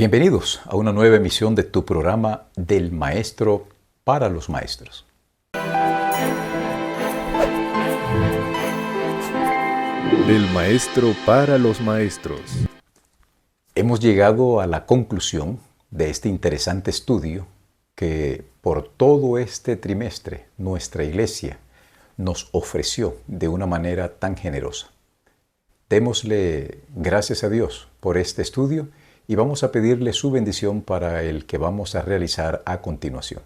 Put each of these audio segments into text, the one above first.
Bienvenidos a una nueva emisión de tu programa del Maestro para los Maestros. Del Maestro para los Maestros. Hemos llegado a la conclusión de este interesante estudio que por todo este trimestre nuestra Iglesia nos ofreció de una manera tan generosa. Démosle gracias a Dios por este estudio y vamos a pedirle su bendición para el que vamos a realizar a continuación.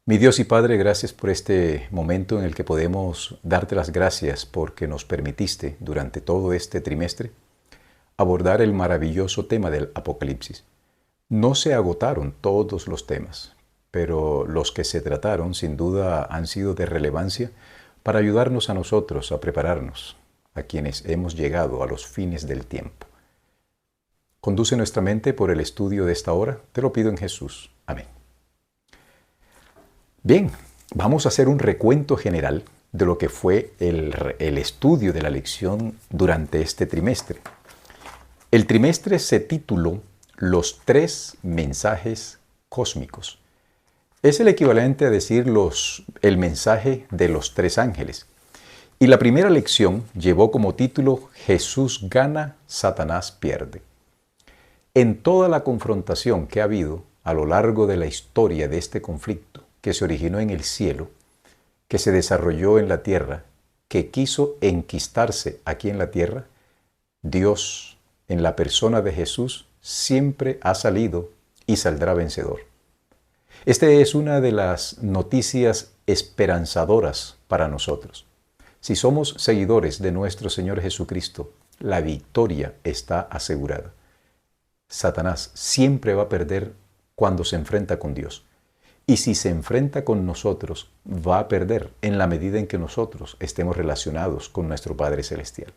Mi Dios y Padre, gracias por este momento en el que podemos darte las gracias porque nos permitiste durante todo este trimestre abordar el maravilloso tema del Apocalipsis. No se agotaron todos los temas, pero los que se trataron sin duda han sido de relevancia para ayudarnos a nosotros a prepararnos, a quienes hemos llegado a los fines del tiempo. Conduce nuestra mente por el estudio de esta hora, te lo pido en Jesús. Amén. Bien, vamos a hacer un recuento general de lo que fue el estudio de la lección durante este trimestre. El trimestre se tituló Los tres mensajes cósmicos. Es el equivalente a decir el mensaje de los tres ángeles. Y la primera lección llevó como título Jesús gana, Satanás pierde. En toda la confrontación que ha habido a lo largo de la historia de este conflicto, que se originó en el cielo, que se desarrolló en la tierra, que quiso enquistarse aquí en la tierra, Dios, en la persona de Jesús, siempre ha salido y saldrá vencedor. Esta es una de las noticias esperanzadoras para nosotros. Si somos seguidores de nuestro Señor Jesucristo, la victoria está asegurada. Satanás siempre va a perder cuando se enfrenta con Dios. Y si se enfrenta con nosotros, va a perder en la medida en que nosotros estemos relacionados con nuestro Padre Celestial.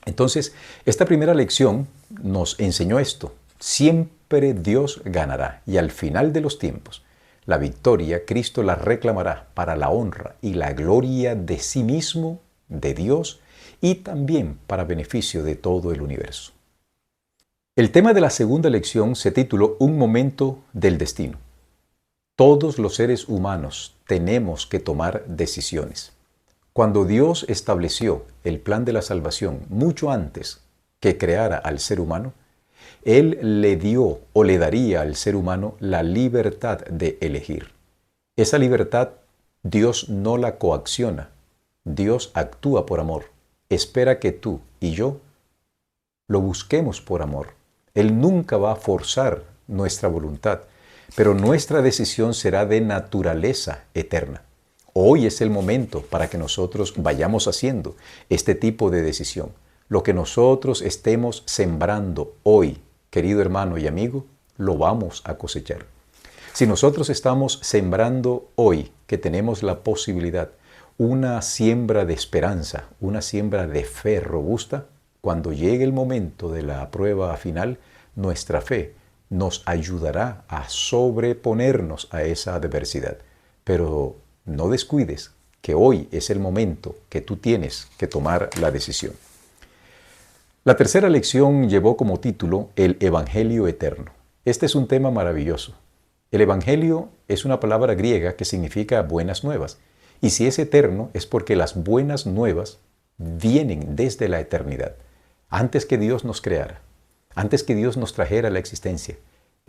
Entonces, esta primera lección nos enseñó esto. Siempre Dios ganará y al final de los tiempos, la victoria Cristo la reclamará para la honra y la gloria de sí mismo, de Dios y también para beneficio de todo el universo. El tema de la segunda lección se tituló Un momento del destino. Todos los seres humanos tenemos que tomar decisiones. Cuando Dios estableció el plan de la salvación mucho antes que creara al ser humano, Él le dio o le daría al ser humano la libertad de elegir. Esa libertad Dios no la coacciona. Dios actúa por amor. Espera que tú y yo lo busquemos por amor. Él nunca va a forzar nuestra voluntad, pero nuestra decisión será de naturaleza eterna. Hoy es el momento para que nosotros vayamos haciendo este tipo de decisión. Lo que nosotros estemos sembrando hoy, querido hermano y amigo, lo vamos a cosechar. Si nosotros estamos sembrando hoy, que tenemos la posibilidad, una siembra de esperanza, una siembra de fe robusta, cuando llegue el momento de la prueba final, nuestra fe nos ayudará a sobreponernos a esa adversidad. Pero no descuides que hoy es el momento que tú tienes que tomar la decisión. La tercera lección llevó como título El Evangelio Eterno. Este es un tema maravilloso. El Evangelio es una palabra griega que significa buenas nuevas. Y si es eterno es porque las buenas nuevas vienen desde la eternidad. Antes que Dios nos creara, antes que Dios nos trajera a la existencia,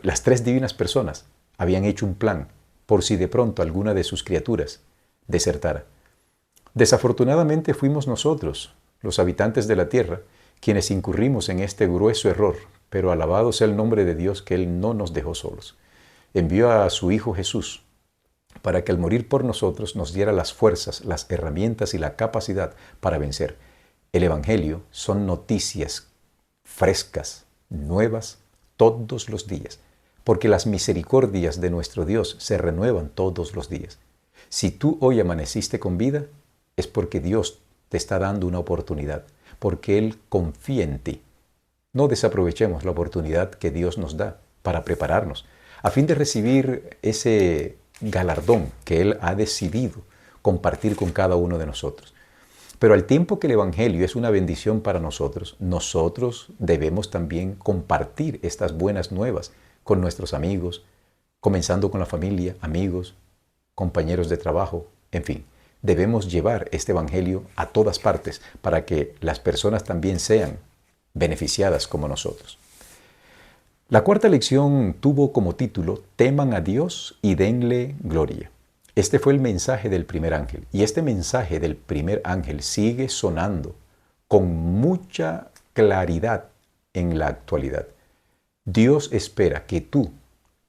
las tres divinas personas habían hecho un plan por si de pronto alguna de sus criaturas desertara. Desafortunadamente fuimos nosotros, los habitantes de la tierra, quienes incurrimos en este grueso error, pero alabado sea el nombre de Dios que Él no nos dejó solos. Envió a su Hijo Jesús para que al morir por nosotros nos diera las fuerzas, las herramientas y la capacidad para vencer. El Evangelio son noticias frescas, nuevas, todos los días, porque las misericordias de nuestro Dios se renuevan todos los días. Si tú hoy amaneciste con vida, es porque Dios te está dando una oportunidad, porque Él confía en ti. No desaprovechemos la oportunidad que Dios nos da para prepararnos, a fin de recibir ese galardón que Él ha decidido compartir con cada uno de nosotros. Pero al tiempo que el Evangelio es una bendición para nosotros, nosotros debemos también compartir estas buenas nuevas con nuestros amigos, comenzando con la familia, amigos, compañeros de trabajo, en fin. Debemos llevar este Evangelio a todas partes para que las personas también sean beneficiadas como nosotros. La cuarta lección tuvo como título Teman a Dios y denle gloria. Este fue el mensaje del primer ángel, y este mensaje del primer ángel sigue sonando con mucha claridad en la actualidad. Dios espera que tú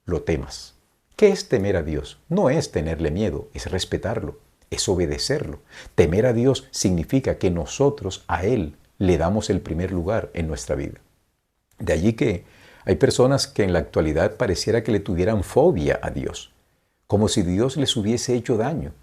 lo temas. ¿Qué es temer a Dios? No es tenerle miedo, es respetarlo, es obedecerlo. Temer a Dios significa que nosotros a Él le damos el primer lugar en nuestra vida. De allí que hay personas que en la actualidad pareciera que le tuvieran fobia a Dios, como si Dios les hubiese hecho daño.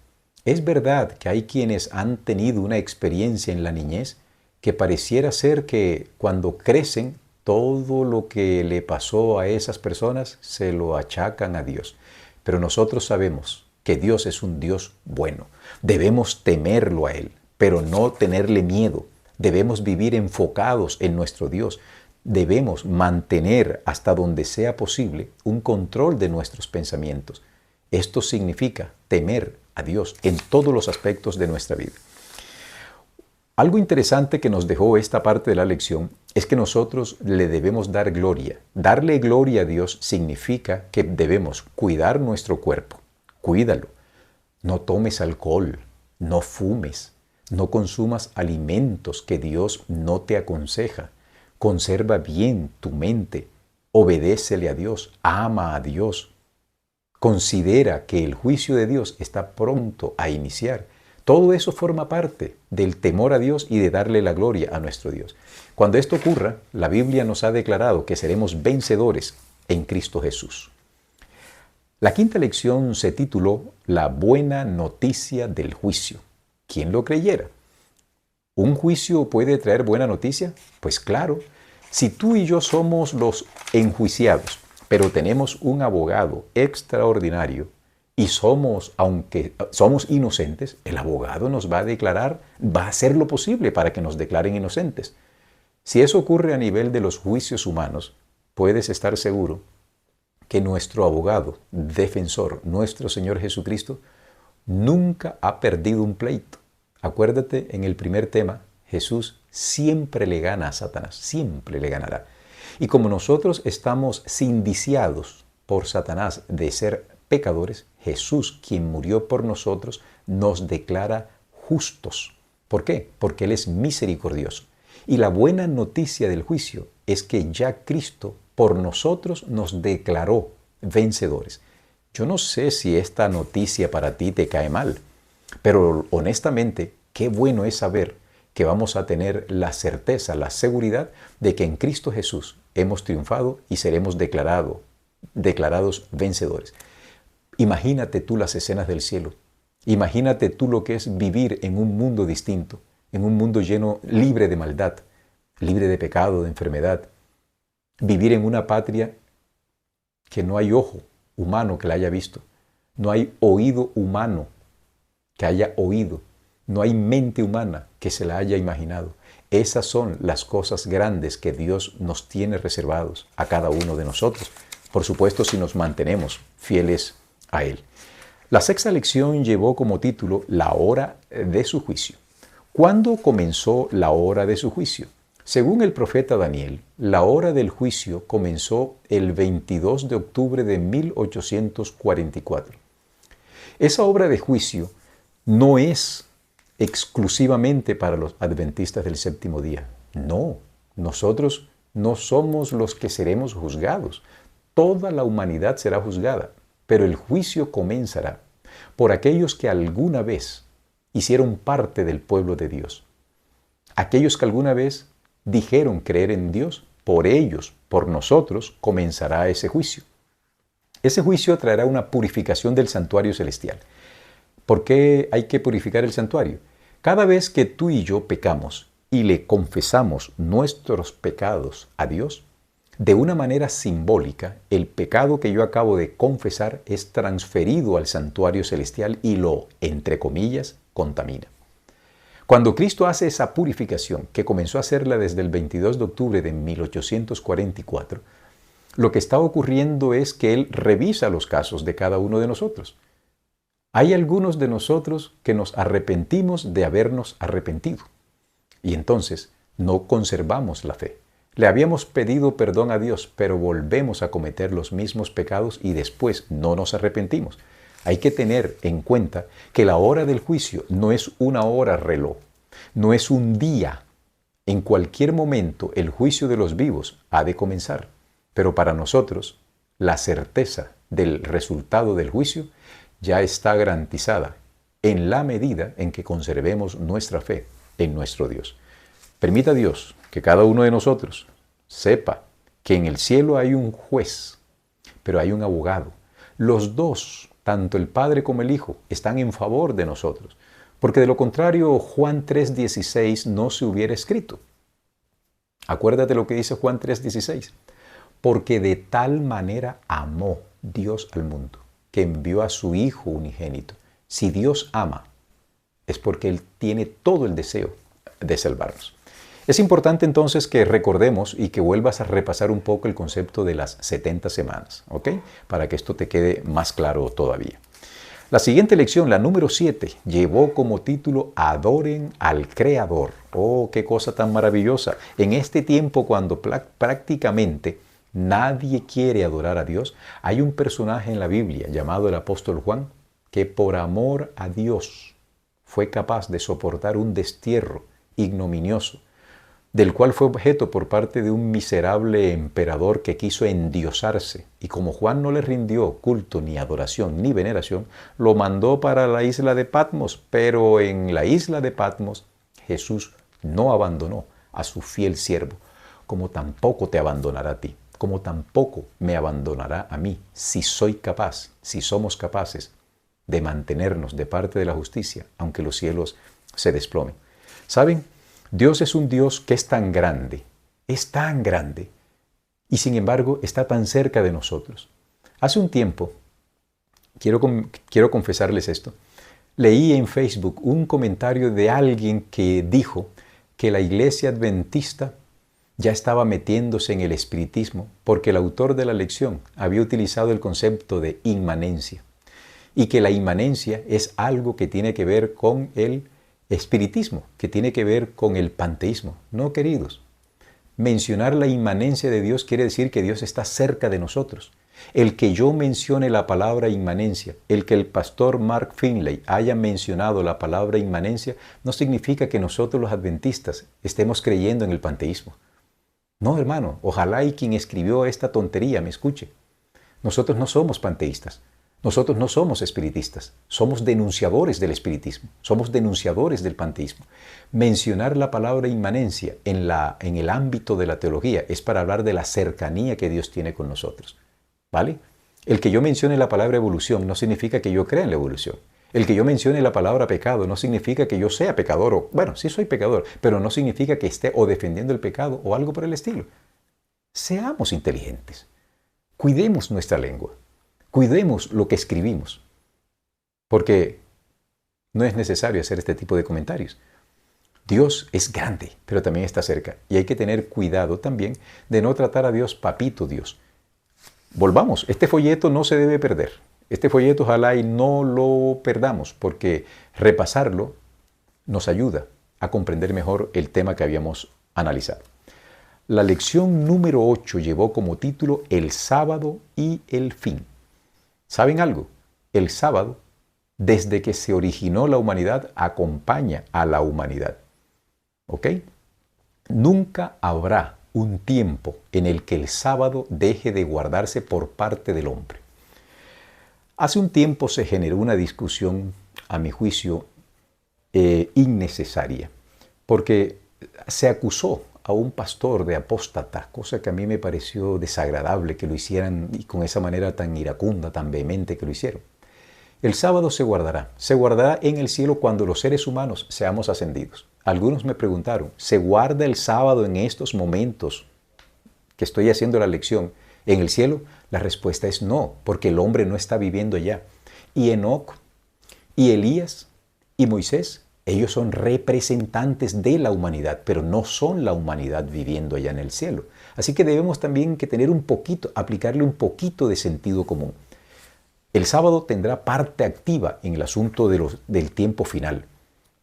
Es verdad que hay quienes han tenido una experiencia en la niñez que pareciera ser que cuando crecen, todo lo que le pasó a esas personas se lo achacan a Dios. Pero nosotros sabemos que Dios es un Dios bueno. Debemos temerlo a Él, pero no tenerle miedo. Debemos vivir enfocados en nuestro Dios. Debemos mantener hasta donde sea posible un control de nuestros pensamientos. Esto significa temer a Dios en todos los aspectos de nuestra vida. Algo interesante que nos dejó esta parte de la lección es que nosotros le debemos dar gloria. Darle gloria a Dios significa que debemos cuidar nuestro cuerpo. Cuídalo. No tomes alcohol, no fumes, no consumas alimentos que Dios no te aconseja. Conserva bien tu mente, obedécele a Dios, ama a Dios. Considera que el juicio de Dios está pronto a iniciar. Todo eso forma parte del temor a Dios y de darle la gloria a nuestro Dios. Cuando esto ocurra, la Biblia nos ha declarado que seremos vencedores en Cristo Jesús. La quinta lección se tituló La buena noticia del juicio. ¿Quién lo creyera? ¿Un juicio puede traer buena noticia? Pues claro, si tú y yo somos los enjuiciados, pero tenemos un abogado extraordinario y aunque somos inocentes, el abogado nos va a declarar, va a hacer lo posible para que nos declaren inocentes. Si eso ocurre a nivel de los juicios humanos, puedes estar seguro que nuestro abogado, defensor, nuestro Señor Jesucristo, nunca ha perdido un pleito. Acuérdate, en el primer tema, Jesús siempre le gana a Satanás, siempre le ganará. Y como nosotros estamos indiciados por Satanás de ser pecadores, Jesús, quien murió por nosotros, nos declara justos. ¿Por qué? Porque Él es misericordioso. Y la buena noticia del juicio es que ya Cristo por nosotros nos declaró vencedores. Yo no sé si esta noticia para ti te cae mal, pero honestamente, qué bueno es saber que vamos a tener la certeza, la seguridad de que en Cristo Jesús hemos triunfado y seremos declarados vencedores. Imagínate tú las escenas del cielo. Imagínate tú lo que es vivir en un mundo distinto, en un mundo libre de maldad, libre de pecado, de enfermedad. Vivir en una patria que no hay ojo humano que la haya visto, no hay oído humano que haya oído, no hay mente humana que se la haya imaginado. Esas son las cosas grandes que Dios nos tiene reservados a cada uno de nosotros. Por supuesto, si nos mantenemos fieles a Él. La sexta lección llevó como título La hora de su juicio. ¿Cuándo comenzó la hora de su juicio? Según el profeta Daniel, la hora del juicio comenzó el 22 de octubre de 1844. Esa hora de juicio no es exclusivamente para los adventistas del séptimo día. No, nosotros no somos los que seremos juzgados. Toda la humanidad será juzgada, pero el juicio comenzará por aquellos que alguna vez hicieron parte del pueblo de Dios. Aquellos que alguna vez dijeron creer en Dios, por ellos, por nosotros, comenzará ese juicio. Ese juicio traerá una purificación del santuario celestial. ¿Por qué hay que purificar el santuario? Cada vez que tú y yo pecamos y le confesamos nuestros pecados a Dios, de una manera simbólica, el pecado que yo acabo de confesar es transferido al santuario celestial y lo, entre comillas, contamina. Cuando Cristo hace esa purificación, que comenzó a hacerla desde el 22 de octubre de 1844, lo que está ocurriendo es que Él revisa los casos de cada uno de nosotros. Hay algunos de nosotros que nos arrepentimos de habernos arrepentido y entonces no conservamos la fe. Le habíamos pedido perdón a Dios, pero volvemos a cometer los mismos pecados y después no nos arrepentimos. Hay que tener en cuenta que la hora del juicio no es una hora reloj, no es un día. En cualquier momento el juicio de los vivos ha de comenzar. Pero para nosotros, la certeza del resultado del juicio ya está garantizada en la medida en que conservemos nuestra fe en nuestro Dios. Permita Dios que cada uno de nosotros sepa que en el cielo hay un juez, pero hay un abogado. Los dos, tanto el Padre como el Hijo, están en favor de nosotros, porque de lo contrario Juan 3:16 no se hubiera escrito. Acuérdate lo que dice Juan 3:16. Porque de tal manera amó Dios al mundo, que envió a su Hijo unigénito. Si Dios ama, es porque Él tiene todo el deseo de salvarnos. Es importante entonces que recordemos y que vuelvas a repasar un poco el concepto de las 70 semanas, ¿ok? Para que esto te quede más claro todavía. La siguiente lección, la número 7, llevó como título Adoren al Creador. ¡Oh, qué cosa tan maravillosa! En este tiempo cuando prácticamente nadie quiere adorar a Dios, hay un personaje en la Biblia llamado el apóstol Juan que por amor a Dios fue capaz de soportar un destierro ignominioso, del cual fue objeto por parte de un miserable emperador que quiso endiosarse, y como Juan no le rindió culto, ni adoración, ni veneración, lo mandó para la isla de Patmos, pero en la isla de Patmos Jesús no abandonó a su fiel siervo, como tampoco te abandonará a ti, como tampoco me abandonará a mí, si soy capaz, si somos capaces de mantenernos de parte de la justicia, aunque los cielos se desplomen. ¿Saben? Dios es un Dios que es tan grande, y sin embargo está tan cerca de nosotros. Hace un tiempo, quiero confesarles esto, leí en Facebook un comentario de alguien que dijo que la iglesia adventista ya estaba metiéndose en el espiritismo porque el autor de la lección había utilizado el concepto de inmanencia y que la inmanencia es algo que tiene que ver con el espiritismo, que tiene que ver con el panteísmo. No, queridos. Mencionar la inmanencia de Dios quiere decir que Dios está cerca de nosotros. El que yo mencione la palabra inmanencia, el que el pastor Mark Finley haya mencionado la palabra inmanencia, no significa que nosotros los adventistas estemos creyendo en el panteísmo. No, hermano, ojalá y quien escribió esta tontería me escuche. Nosotros no somos panteístas. Nosotros no somos espiritistas, somos denunciadores del espiritismo, somos denunciadores del panteísmo. Mencionar la palabra inmanencia en el ámbito de la teología es para hablar de la cercanía que Dios tiene con nosotros, ¿vale? El que yo mencione la palabra evolución no significa que yo crea en la evolución. El que yo mencione la palabra pecado no significa que yo sea pecador, bueno, sí soy pecador, pero no significa que esté o defendiendo el pecado o algo por el estilo. Seamos inteligentes, cuidemos nuestra lengua. Cuidemos lo que escribimos, porque no es necesario hacer este tipo de comentarios. Dios es grande, pero también está cerca. Y hay que tener cuidado también de no tratar a Dios papito Dios. Volvamos, este folleto no se debe perder. Este folleto ojalá y no lo perdamos, porque repasarlo nos ayuda a comprender mejor el tema que habíamos analizado. La lección número 8 llevó como título El sábado y el fin. ¿Saben algo? El sábado, desde que se originó la humanidad, acompaña a la humanidad. ¿Ok? Nunca habrá un tiempo en el que el sábado deje de guardarse por parte del hombre. Hace un tiempo se generó una discusión, a mi juicio, innecesaria, porque se acusó a un pastor de apóstata, cosa que a mí me pareció desagradable que lo hicieran y con esa manera tan iracunda, tan vehemente que lo hicieron. El sábado se guardará en el cielo cuando los seres humanos seamos ascendidos. Algunos me preguntaron, ¿se guarda el sábado en estos momentos que estoy haciendo la lección en el cielo? La respuesta es no, porque el hombre no está viviendo allá. Y Enoc, y Elías, y Moisés Ellos son representantes de la humanidad, pero no son la humanidad viviendo allá en el cielo. Así que debemos también que tener aplicarle un poquito de sentido común. El sábado tendrá parte activa en el asunto del tiempo final,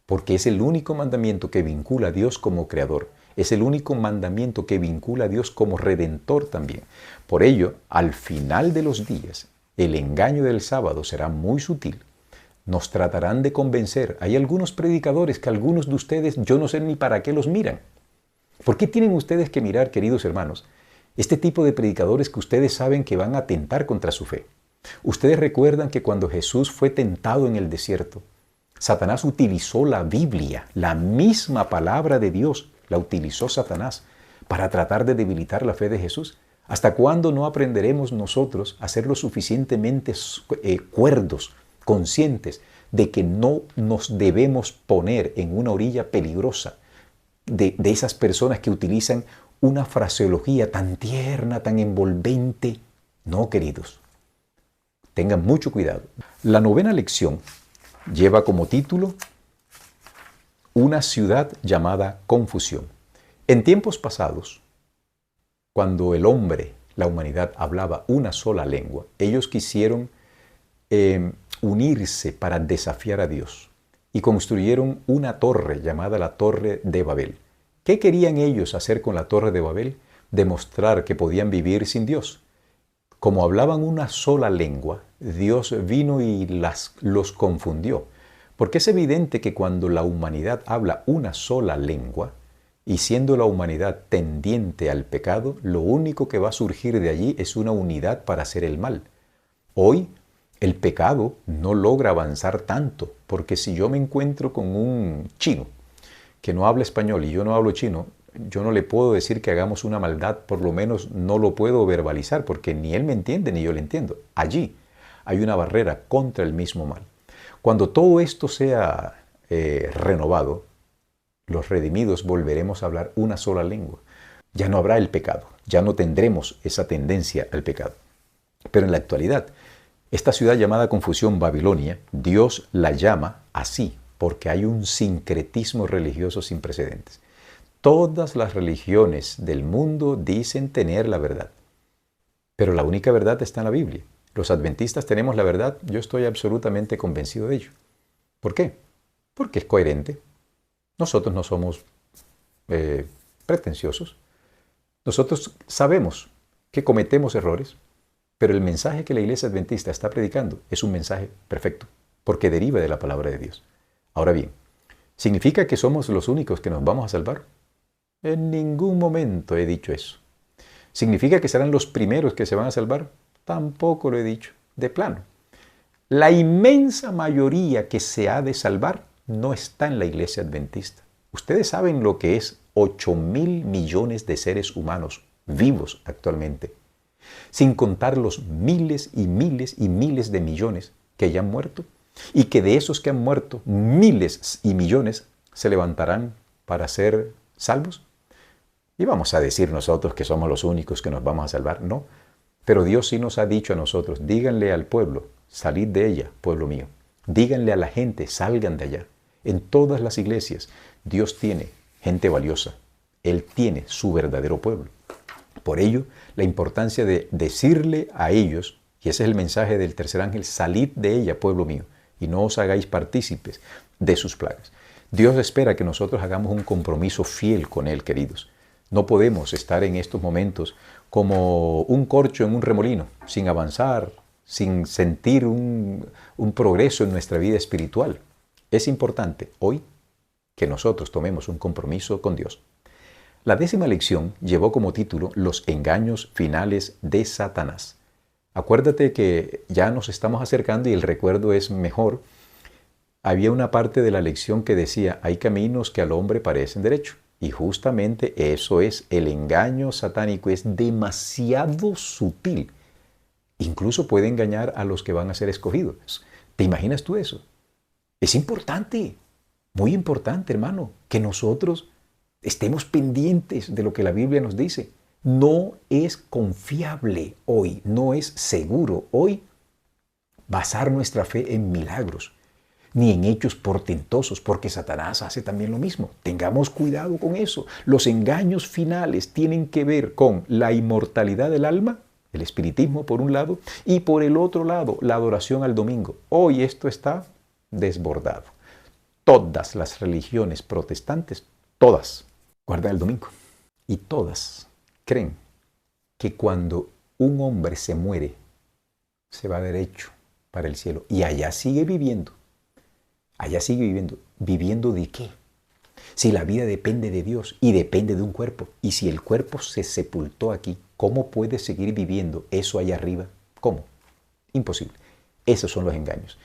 porque es el único mandamiento que vincula a Dios como creador. Es el único mandamiento que vincula a Dios como redentor también. Por ello, al final de los días, el engaño del sábado será muy sutil. Nos tratarán de convencer. Hay algunos predicadores que algunos de ustedes yo no sé ni para qué los miran. ¿Por qué tienen ustedes que mirar, queridos hermanos, este tipo de predicadores que ustedes saben que van a atentar contra su fe? Ustedes recuerdan que cuando Jesús fue tentado en el desierto, Satanás utilizó la Biblia, la misma palabra de Dios, la utilizó Satanás para tratar de debilitar la fe de Jesús. ¿Hasta cuándo no aprenderemos nosotros a ser lo suficientemente cuerdos, conscientes de que no nos debemos poner en una orilla peligrosa de esas personas que utilizan una fraseología tan tierna, tan envolvente? No, queridos, tengan mucho cuidado. La novena lección lleva como título Una ciudad llamada confusión. En tiempos pasados, cuando el hombre, la humanidad, hablaba una sola lengua, ellos quisieron unirse para desafiar a Dios y construyeron una torre llamada la Torre de Babel. ¿Qué querían ellos hacer con la Torre de Babel? Demostrar que podían vivir sin Dios. Como hablaban una sola lengua, Dios vino y los confundió. Porque es evidente que cuando la humanidad habla una sola lengua, y siendo la humanidad tendiente al pecado, lo único que va a surgir de allí es una unidad para hacer el mal. Hoy, el pecado no logra avanzar tanto, porque si yo me encuentro con un chino que no habla español y yo no hablo chino, yo no le puedo decir que hagamos una maldad, por lo menos no lo puedo verbalizar, porque ni él me entiende ni yo le entiendo. Allí hay una barrera contra el mismo mal. Cuando todo esto sea renovado, los redimidos volveremos a hablar una sola lengua. Ya no habrá el pecado, ya no tendremos esa tendencia al pecado. Pero en la actualidad, esta ciudad llamada confusión, Babilonia, Dios la llama así, porque hay un sincretismo religioso sin precedentes. Todas las religiones del mundo dicen tener la verdad, pero la única verdad está en la Biblia. Los adventistas tenemos la verdad, yo estoy absolutamente convencido de ello. ¿Por qué? Porque es coherente. Nosotros no somos pretenciosos. Nosotros sabemos que cometemos errores, pero el mensaje que la iglesia adventista está predicando es un mensaje perfecto, porque deriva de la palabra de Dios. Ahora bien, ¿significa que somos los únicos que nos vamos a salvar? En ningún momento he dicho eso. ¿Significa que serán los primeros que se van a salvar? Tampoco lo he dicho, de plano. La inmensa mayoría que se ha de salvar no está en la iglesia adventista. Ustedes saben lo que es 8.000 millones de seres humanos vivos actualmente, sin contar los miles y miles y miles de millones que ya han muerto, y que de esos que han muerto, miles y millones se levantarán para ser salvos. Y vamos a decir nosotros que somos los únicos que nos vamos a salvar. No, pero Dios sí nos ha dicho a nosotros, díganle al pueblo, salid de ella, pueblo mío. Díganle a la gente, salgan de allá. En todas las iglesias, Dios tiene gente valiosa. Él tiene su verdadero pueblo. Por ello, la importancia de decirle a ellos, y ese es el mensaje del tercer ángel, salid de ella, pueblo mío, y no os hagáis partícipes de sus plagas. Dios espera que nosotros hagamos un compromiso fiel con Él, queridos. No podemos estar en estos momentos como un corcho en un remolino, sin avanzar, sin sentir un progreso en nuestra vida espiritual. Es importante hoy que nosotros tomemos un compromiso con Dios. La 10ª lección llevó como título Los engaños finales de Satanás. Acuérdate que ya nos estamos acercando y el recuerdo es mejor. Había una parte de la lección que decía, hay caminos que al hombre parecen derecho. Y justamente eso es, el engaño satánico es demasiado sutil. Incluso puede engañar a los que van a ser escogidos. ¿Te imaginas tú eso? Es importante, muy importante, hermano, que nosotros estemos pendientes de lo que la Biblia nos dice. No es confiable hoy, no es seguro hoy basar nuestra fe en milagros. ni en hechos portentosos, porque Satanás hace también lo mismo. Tengamos cuidado con eso. Los engaños finales tienen que ver con la inmortalidad del alma, el espiritismo por un lado, y por el otro lado, la adoración al domingo. Hoy esto está desbordado. Todas las religiones protestantes, todas, guardan el domingo. Y todas creen que cuando un hombre se muere, se va derecho para el cielo. Y allá sigue viviendo. Allá sigue viviendo. ¿Viviendo de qué? Si la vida depende de Dios y depende de un cuerpo. Y si el cuerpo se sepultó aquí, ¿cómo puede seguir viviendo eso allá arriba? ¿Cómo? Imposible. Esos son los engaños.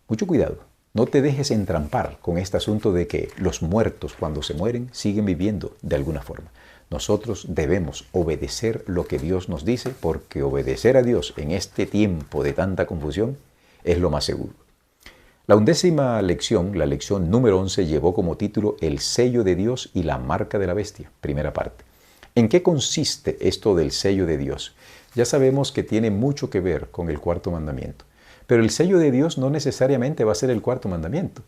Mucho cuidado. No te dejes entrampar con este asunto de que los muertos cuando se mueren siguen viviendo de alguna forma. Nosotros debemos obedecer lo que Dios nos dice, porque obedecer a Dios en este tiempo de tanta confusión es lo más seguro. La 11ª lección, la lección número 11, llevó como título El sello de Dios y la marca de la bestia, primera parte. ¿En qué consiste esto del sello de Dios? Ya sabemos que tiene mucho que ver con el cuarto mandamiento, pero el sello de Dios no necesariamente va a ser el cuarto mandamiento.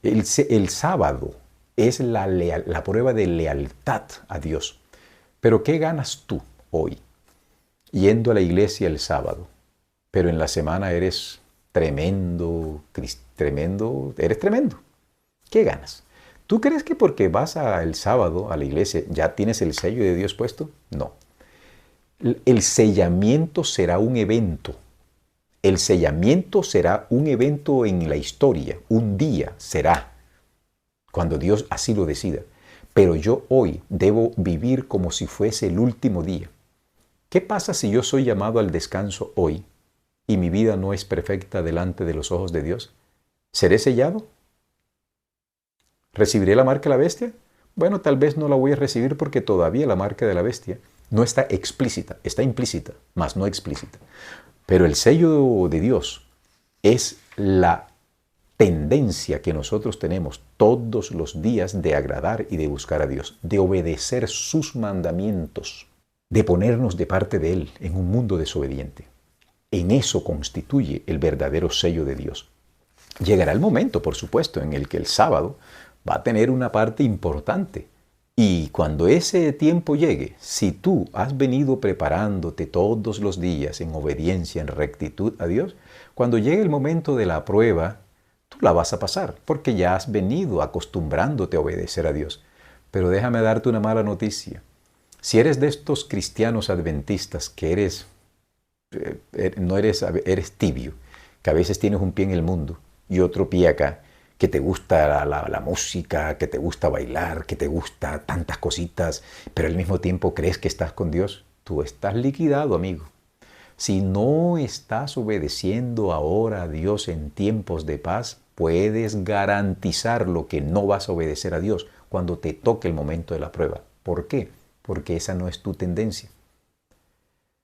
El sábado es la prueba de lealtad a Dios. Pero ¿qué ganas tú hoy yendo a la iglesia el sábado, pero en la semana eres eres tremendo? ¿Qué ganas? ¿Tú crees que porque vas el sábado a la iglesia ya tienes el sello de Dios puesto? No. El sellamiento será un evento. El sellamiento será un evento en la historia. Un día será, cuando Dios así lo decida. Pero yo hoy debo vivir como si fuese el último día. ¿Qué pasa si yo soy llamado al descanso hoy y mi vida no es perfecta delante de los ojos de Dios? ¿Seré sellado? ¿Recibiré la marca de la bestia? Bueno, tal vez no la voy a recibir porque todavía la marca de la bestia no está explícita, está implícita, mas no explícita. Pero el sello de Dios es la tendencia que nosotros tenemos todos los días de agradar y de buscar a Dios, de obedecer sus mandamientos, de ponernos de parte de Él en un mundo desobediente. En eso constituye el verdadero sello de Dios. Llegará el momento, por supuesto, en el que el sábado va a tener una parte importante. Y cuando ese tiempo llegue, si tú has venido preparándote todos los días en obediencia, en rectitud a Dios, cuando llegue el momento de la prueba, tú la vas a pasar, porque ya has venido acostumbrándote a obedecer a Dios. Pero déjame darte una mala noticia. Si eres de estos cristianos adventistas que eres tibio, que a veces tienes un pie en el mundo y otro pie acá, que te gusta la música, que te gusta bailar, que te gusta tantas cositas, pero al mismo tiempo crees que estás con Dios, tú estás liquidado, amigo. Si no estás obedeciendo ahora a Dios en tiempos de paz, puedes garantizar lo que no vas a obedecer a Dios cuando te toque el momento de la prueba. ¿Por qué? Porque esa no es tu tendencia.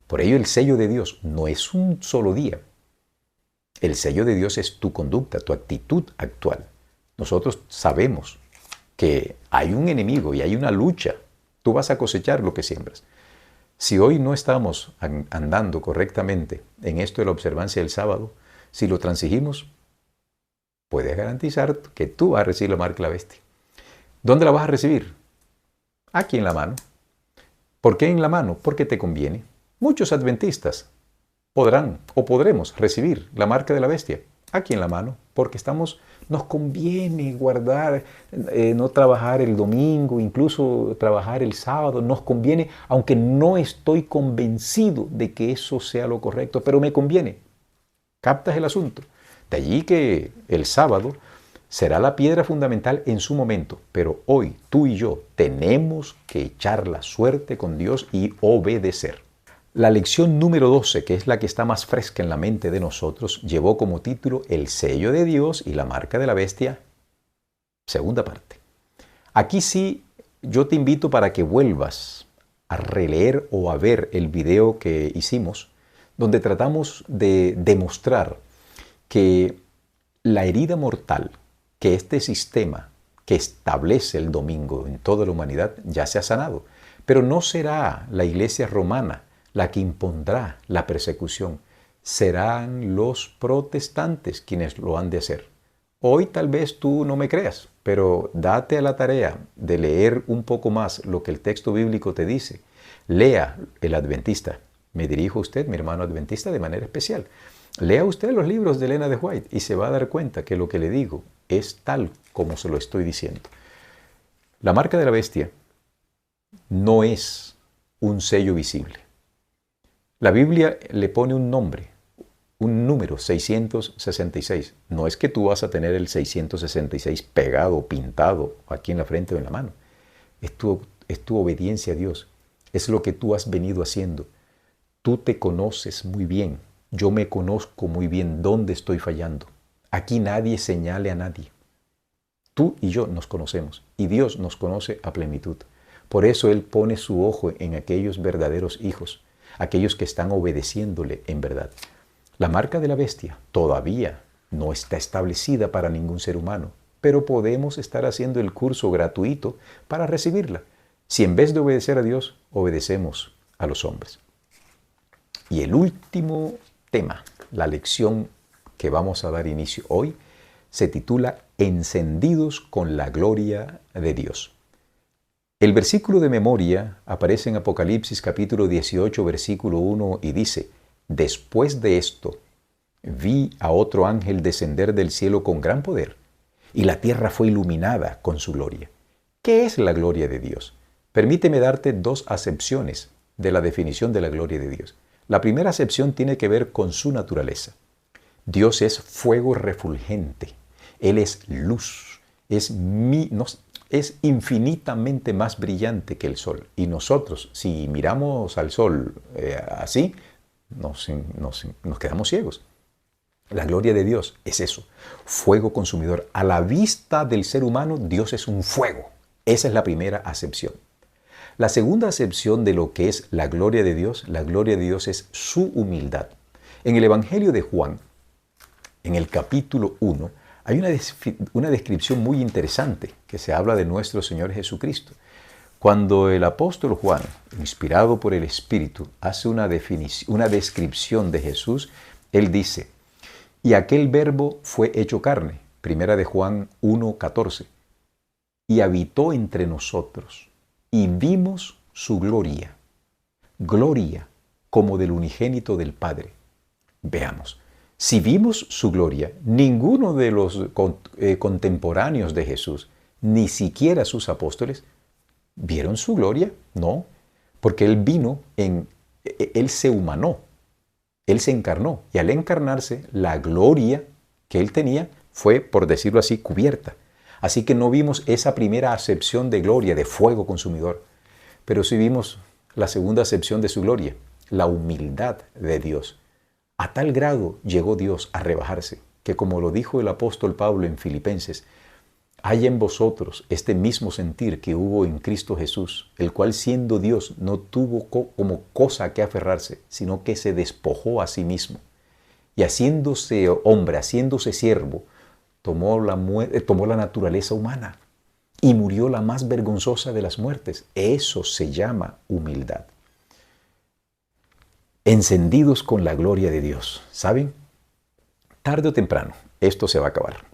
Por ello el sello de Dios no es un solo día. El sello de Dios es tu conducta, tu actitud actual. Nosotros sabemos que hay un enemigo y hay una lucha. Tú vas a cosechar lo que siembras. Si hoy no estamos andando correctamente en esto de la observancia del sábado, si lo transigimos, puedes garantizar que tú vas a recibir la marca de la bestia. ¿Dónde la vas a recibir? Aquí en la mano. ¿Por qué en la mano? Porque te conviene. Muchos adventistas podrán o podremos recibir la marca de la bestia aquí en la mano, porque nos conviene guardar, no trabajar el domingo, incluso trabajar el sábado, nos conviene, aunque no estoy convencido de que eso sea lo correcto, pero me conviene. ¿Captas el asunto? De allí que el sábado será la piedra fundamental en su momento, pero hoy tú y yo tenemos que echar la suerte con Dios y obedecer. La lección número 12, que es la que está más fresca en la mente de nosotros, llevó como título El sello de Dios y la marca de la bestia, segunda parte. Aquí sí, yo te invito para que vuelvas a releer o a ver el video que hicimos, donde tratamos de demostrar que la herida mortal que este sistema que establece el domingo en toda la humanidad ya se ha sanado. Pero no será la Iglesia romana la que impondrá la persecución. Serán los protestantes quienes lo han de hacer. Hoy tal vez tú no me creas, pero date a la tarea de leer un poco más lo que el texto bíblico te dice. Lea el Adventista. Me dirijo a usted, mi hermano adventista, de manera especial. Lea usted los libros de Elena de White y se va a dar cuenta que lo que le digo es tal como se lo estoy diciendo. La marca de la bestia no es un sello visible. La Biblia le pone un nombre, un número, 666. No es que tú vas a tener el 666 pegado, pintado aquí en la frente o en la mano. Es tu obediencia a Dios. Es lo que tú has venido haciendo. Tú te conoces muy bien. Yo me conozco muy bien dónde estoy fallando. Aquí nadie señale a nadie. Tú y yo nos conocemos y Dios nos conoce a plenitud. Por eso Él pone su ojo en aquellos verdaderos hijos, aquellos que están obedeciéndole en verdad. La marca de la bestia todavía no está establecida para ningún ser humano, pero podemos estar haciendo el curso gratuito para recibirla, si en vez de obedecer a Dios, obedecemos a los hombres. Y el último tema, la lección que vamos a dar inicio hoy, se titula Encendidos con la gloria de Dios. El versículo de memoria aparece en Apocalipsis capítulo 18, versículo 1 y dice: Después de esto, vi a otro ángel descender del cielo con gran poder, y la tierra fue iluminada con su gloria. ¿Qué es la gloria de Dios? Permíteme darte dos acepciones de la definición de la gloria de Dios. La primera acepción tiene que ver con su naturaleza. Dios es fuego refulgente. Él es luz. Es infinitamente más brillante que el sol. Y nosotros, si miramos al sol así, nos quedamos ciegos. La gloria de Dios es eso, fuego consumidor. A la vista del ser humano, Dios es un fuego. Esa es la primera acepción. La segunda acepción de lo que es la gloria de Dios es su humildad. En el Evangelio de Juan, en el capítulo 1, hay una descripción muy interesante que se habla de nuestro Señor Jesucristo. Cuando el apóstol Juan, inspirado por el Espíritu, hace una descripción de Jesús, él dice: y aquel verbo fue hecho carne, primera de Juan 1:14, y habitó entre nosotros, y vimos su gloria, gloria como del unigénito del Padre. Veamos, si vimos su gloria, ninguno de los contemporáneos de Jesús, ni siquiera sus apóstoles, ¿vieron su gloria? No, porque Él se humanó, Él se encarnó, y al encarnarse, la gloria que Él tenía fue, por decirlo así, cubierta. Así que no vimos esa primera acepción de gloria, de fuego consumidor, pero sí vimos la segunda acepción de su gloria, la humildad de Dios. A tal grado llegó Dios a rebajarse, que como lo dijo el apóstol Pablo en Filipenses, hay en vosotros este mismo sentir que hubo en Cristo Jesús, el cual siendo Dios no tuvo como cosa a que aferrarse, sino que se despojó a sí mismo. Y haciéndose hombre, haciéndose siervo, tomó la naturaleza humana y murió la más vergonzosa de las muertes. Eso se llama humildad. Encendidos con la gloria de Dios. ¿Saben? Tarde o temprano, esto se va a acabar.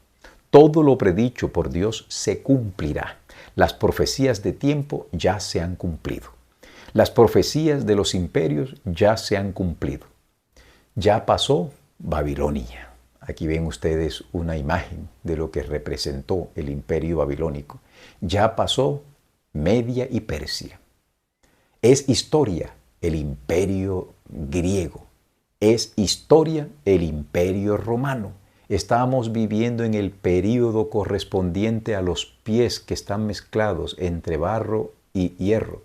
Todo lo predicho por Dios se cumplirá. Las profecías de tiempo ya se han cumplido. Las profecías de los imperios ya se han cumplido. Ya pasó Babilonia. Aquí ven ustedes una imagen de lo que representó el imperio babilónico. Ya pasó Media y Persia. Es historia el imperio griego. Es historia el imperio romano. Estamos viviendo en el período correspondiente a los pies que están mezclados entre barro y hierro.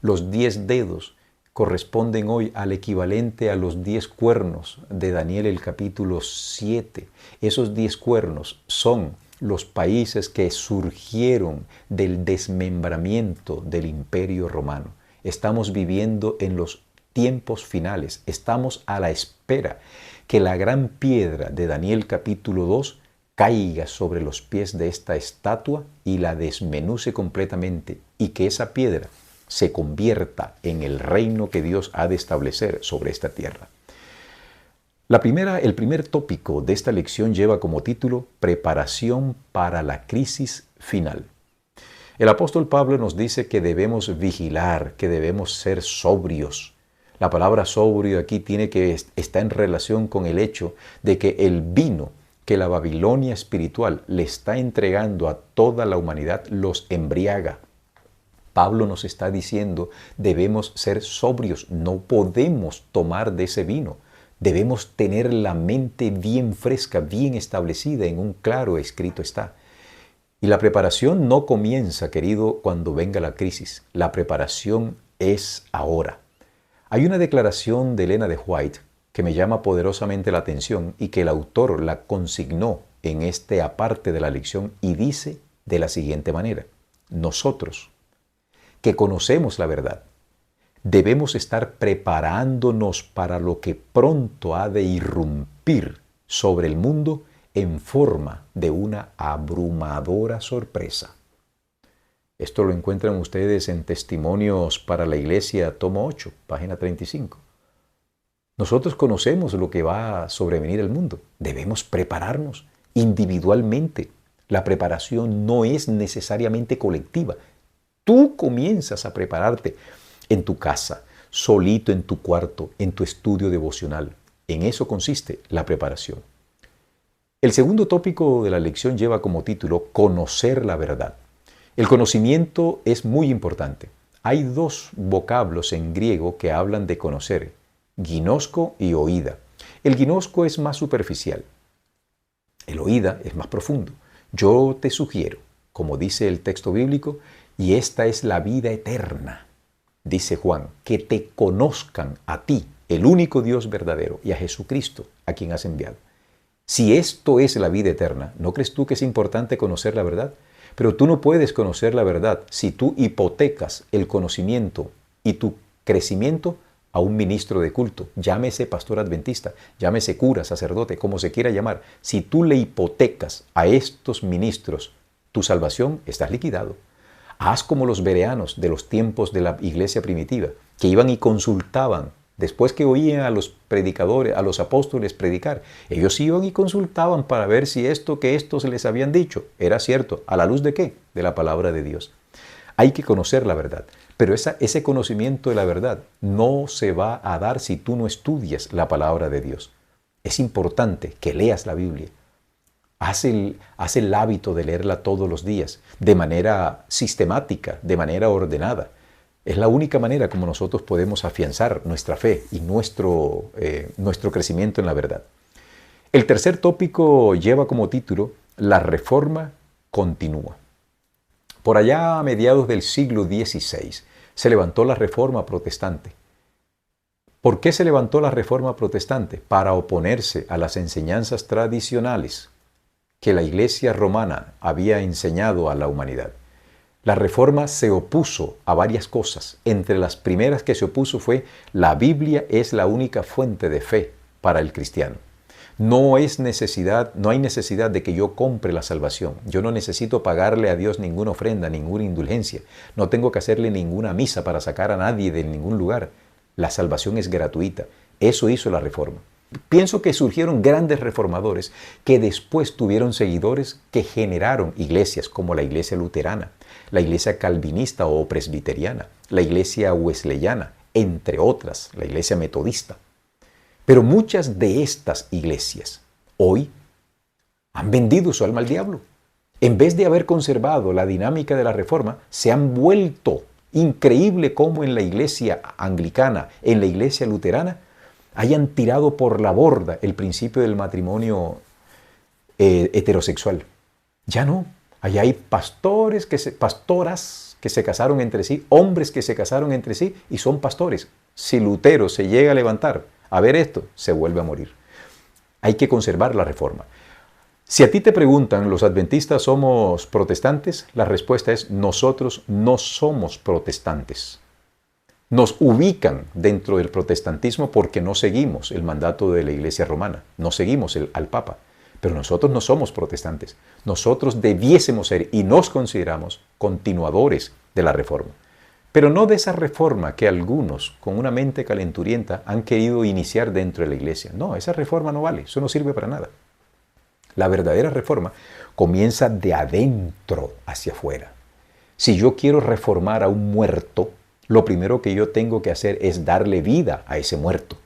Los 10 dedos corresponden hoy al equivalente a los 10 cuernos de Daniel el capítulo 7. Esos 10 cuernos son los países que surgieron del desmembramiento del imperio romano. Estamos viviendo en los tiempos finales. Estamos a la espera que la gran piedra de Daniel capítulo 2 caiga sobre los pies de esta estatua y la desmenuce completamente, y que esa piedra se convierta en el reino que Dios ha de establecer sobre esta tierra. El primer tópico de esta lección lleva como título Preparación para la crisis final. El apóstol Pablo nos dice que debemos vigilar, que debemos ser sobrios. La palabra sobrio aquí está en relación con el hecho de que el vino que la Babilonia espiritual le está entregando a toda la humanidad los embriaga. Pablo nos está diciendo, debemos ser sobrios, no podemos tomar de ese vino. Debemos tener la mente bien fresca, bien establecida, en un claro escrito está. Y la preparación no comienza, querido, cuando venga la crisis. La preparación es ahora. Hay una declaración de Elena de White que me llama poderosamente la atención y que el autor la consignó en este aparte de la lección y dice de la siguiente manera: nosotros, que conocemos la verdad, debemos estar preparándonos para lo que pronto ha de irrumpir sobre el mundo en forma de una abrumadora sorpresa. Esto lo encuentran ustedes en Testimonios para la Iglesia, tomo 8, página 35. Nosotros conocemos lo que va a sobrevenir al mundo. Debemos prepararnos individualmente. La preparación no es necesariamente colectiva. Tú comienzas a prepararte en tu casa, solito en tu cuarto, en tu estudio devocional. En eso consiste la preparación. El segundo tópico de la lección lleva como título Conocer la verdad. El conocimiento es muy importante. Hay dos vocablos en griego que hablan de conocer: ginosko y oída. El ginosko es más superficial. El oída es más profundo. Yo te sugiero, como dice el texto bíblico, y esta es la vida eterna, dice Juan, que te conozcan a ti, el único Dios verdadero, y a Jesucristo, a quien has enviado. Si esto es la vida eterna, ¿no crees tú que es importante conocer la verdad? Pero tú no puedes conocer la verdad si tú hipotecas el conocimiento y tu crecimiento a un ministro de culto, llámese pastor adventista, llámese cura, sacerdote, como se quiera llamar. Si tú le hipotecas a estos ministros tu salvación, estás liquidado. Haz como los bereanos de los tiempos de la iglesia primitiva, que iban y consultaban. Después que oían a los predicadores, a los apóstoles predicar, ellos iban y consultaban para ver si esto que estos les habían dicho era cierto. ¿A la luz de qué? De la palabra de Dios. Hay que conocer la verdad, pero ese conocimiento de la verdad no se va a dar si tú no estudias la palabra de Dios. Es importante que leas la Biblia. Haz el hábito de leerla todos los días, de manera sistemática, de manera ordenada. Es la única manera como nosotros podemos afianzar nuestra fe y nuestro crecimiento en la verdad. El tercer tópico lleva como título La Reforma Continúa. Por allá a mediados del siglo XVI se levantó la Reforma Protestante. ¿Por qué se levantó la Reforma Protestante? Para oponerse a las enseñanzas tradicionales que la Iglesia romana había enseñado a la humanidad. La Reforma se opuso a varias cosas. Entre las primeras que se opuso fue: la Biblia es la única fuente de fe para el cristiano. No hay necesidad de que yo compre la salvación. Yo no necesito pagarle a Dios ninguna ofrenda, ninguna indulgencia. No tengo que hacerle ninguna misa para sacar a nadie de ningún lugar. La salvación es gratuita. Eso hizo la Reforma. Pienso que surgieron grandes reformadores que después tuvieron seguidores que generaron iglesias como la iglesia luterana, la iglesia calvinista o presbiteriana, la iglesia wesleyana, entre otras, la iglesia metodista. Pero muchas de estas iglesias hoy han vendido su alma al diablo. En vez de haber conservado la dinámica de la Reforma, se han vuelto. Increíble cómo en la iglesia anglicana, en la iglesia luterana, hayan tirado por la borda el principio del matrimonio heterosexual. Ya no. Allá hay pastoras que se casaron entre sí, hombres que se casaron entre sí y son pastores. Si Lutero se llega a levantar a ver esto, se vuelve a morir. Hay que conservar la Reforma. Si a ti te preguntan, ¿los adventistas somos protestantes? La respuesta es: nosotros no somos protestantes. Nos ubican dentro del protestantismo porque no seguimos el mandato de la Iglesia romana, no seguimos al Papa. Pero nosotros no somos protestantes. Nosotros debiésemos ser y nos consideramos continuadores de la Reforma. Pero no de esa reforma que algunos con una mente calenturienta han querido iniciar dentro de la iglesia. No, esa reforma no vale, eso no sirve para nada. La verdadera reforma comienza de adentro hacia afuera. Si yo quiero reformar a un muerto, lo primero que yo tengo que hacer es darle vida a ese muerto,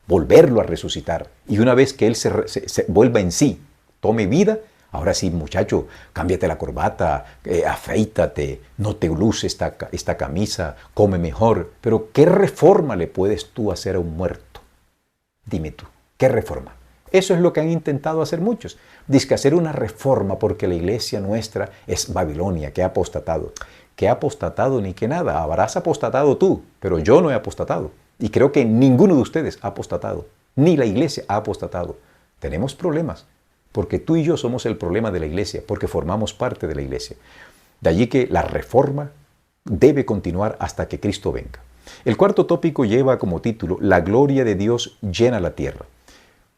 volverlo a resucitar. Y una vez que él se vuelva en sí, tome vida, ahora sí, muchacho, cámbiate la corbata, afeítate, no te luce esta camisa, come mejor. Pero ¿qué reforma le puedes tú hacer a un muerto? Dime tú, ¿qué reforma? Eso es lo que han intentado hacer muchos. Dice que hacer una reforma porque la iglesia nuestra es Babilonia, que ha apostatado. Que ha apostatado ni que nada. Habrás apostatado tú, pero yo no he apostatado. Y creo que ninguno de ustedes ha apostatado. Ni la iglesia ha apostatado. Tenemos problemas, porque tú y yo somos el problema de la iglesia, porque formamos parte de la iglesia. De allí que la reforma debe continuar hasta que Cristo venga. El cuarto tópico lleva como título: La gloria de Dios llena la tierra.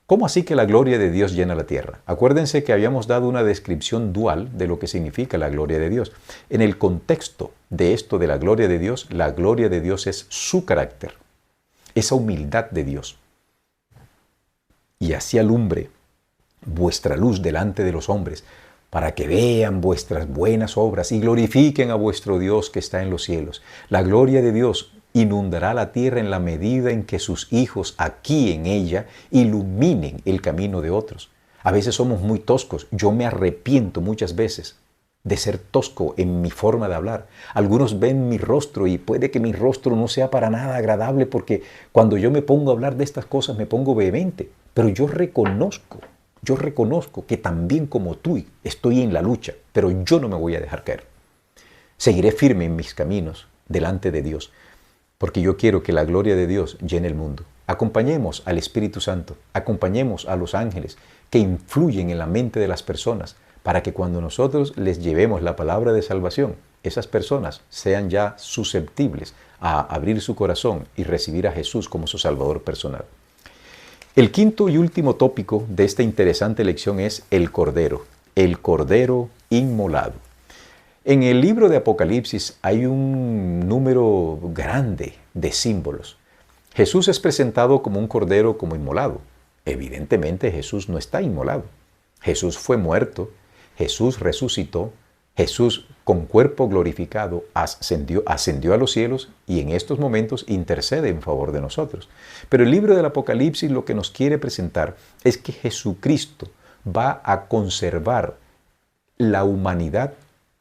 ¿Cómo así que la gloria de Dios llena la tierra? Acuérdense que habíamos dado una descripción dual de lo que significa la gloria de Dios. En el contexto de esto de la gloria de Dios es su carácter, esa humildad de Dios. Y así alumbre vuestra luz delante de los hombres, para que vean vuestras buenas obras y glorifiquen a vuestro Dios que está en los cielos. La gloria de Dios inundará la tierra en la medida en que sus hijos aquí en ella iluminen el camino de otros. A veces somos muy toscos. Yo me arrepiento muchas veces de ser tosco en mi forma de hablar. Algunos ven mi rostro y puede que mi rostro no sea para nada agradable, porque cuando yo me pongo a hablar de estas cosas me pongo vehemente. Pero yo reconozco que también como tú estoy en la lucha, pero yo no me voy a dejar caer. Seguiré firme en mis caminos delante de Dios, porque yo quiero que la gloria de Dios llene el mundo. Acompañemos al Espíritu Santo, acompañemos a los ángeles que influyen en la mente de las personas, para que cuando nosotros les llevemos la palabra de salvación, esas personas sean ya susceptibles a abrir su corazón y recibir a Jesús como su Salvador personal. El quinto y último tópico de esta interesante lección es el Cordero inmolado. En el libro de Apocalipsis hay un número grande de símbolos. Jesús es presentado como un cordero como inmolado. Evidentemente Jesús no está inmolado. Jesús fue muerto, Jesús resucitó, Jesús con cuerpo glorificado ascendió a los cielos y en estos momentos intercede en favor de nosotros. Pero el libro del Apocalipsis lo que nos quiere presentar es que Jesucristo va a conservar la humanidad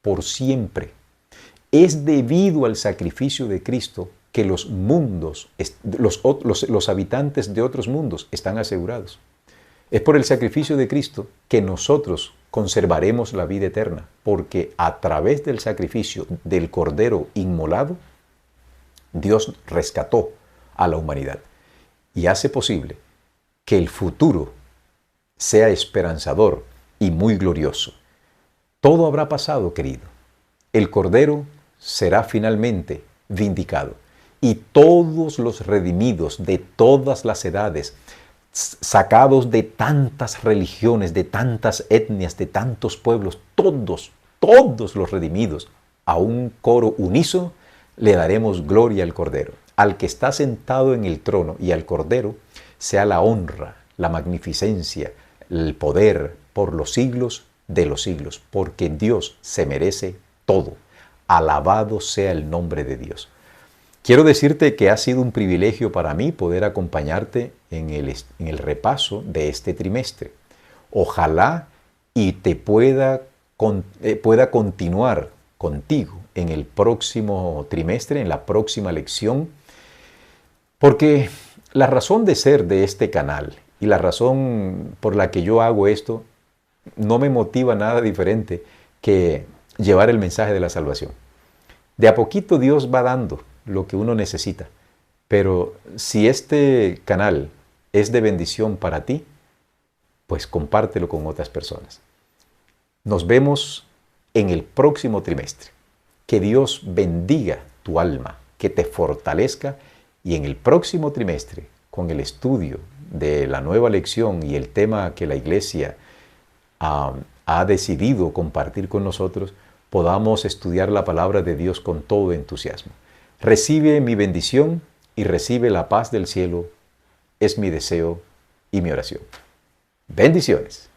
por siempre. Es debido al sacrificio de Cristo que los mundos, los habitantes de otros mundos están asegurados. Es por el sacrificio de Cristo que nosotros conservaremos la vida eterna, porque a través del sacrificio del Cordero inmolado, Dios rescató a la humanidad y hace posible que el futuro sea esperanzador y muy glorioso. Todo habrá pasado, querido. El Cordero será finalmente vindicado y todos los redimidos de todas las edades, sacados de tantas religiones, de tantas etnias, de tantos pueblos, todos los redimidos, a un coro unísono, le daremos gloria al Cordero. Al que está sentado en el trono y al Cordero sea la honra, la magnificencia, el poder por los siglos de los siglos, porque Dios se merece todo. Alabado sea el nombre de Dios. Quiero decirte que ha sido un privilegio para mí poder acompañarte en el repaso de este trimestre. Ojalá y te pueda continuar contigo en el próximo trimestre, en la próxima lección, porque la razón de ser de este canal y la razón por la que yo hago esto no me motiva nada diferente que llevar el mensaje de la salvación. De a poquito Dios va dando lo que uno necesita, pero si este canal es de bendición para ti, pues compártelo con otras personas. Nos vemos en el próximo trimestre. Que Dios bendiga tu alma, que te fortalezca, y en el próximo trimestre, con el estudio de la nueva lección y el tema que la iglesia ha decidido compartir con nosotros, podamos estudiar la palabra de Dios con todo entusiasmo. Recibe mi bendición y recibe la paz del cielo. Es mi deseo y mi oración. Bendiciones.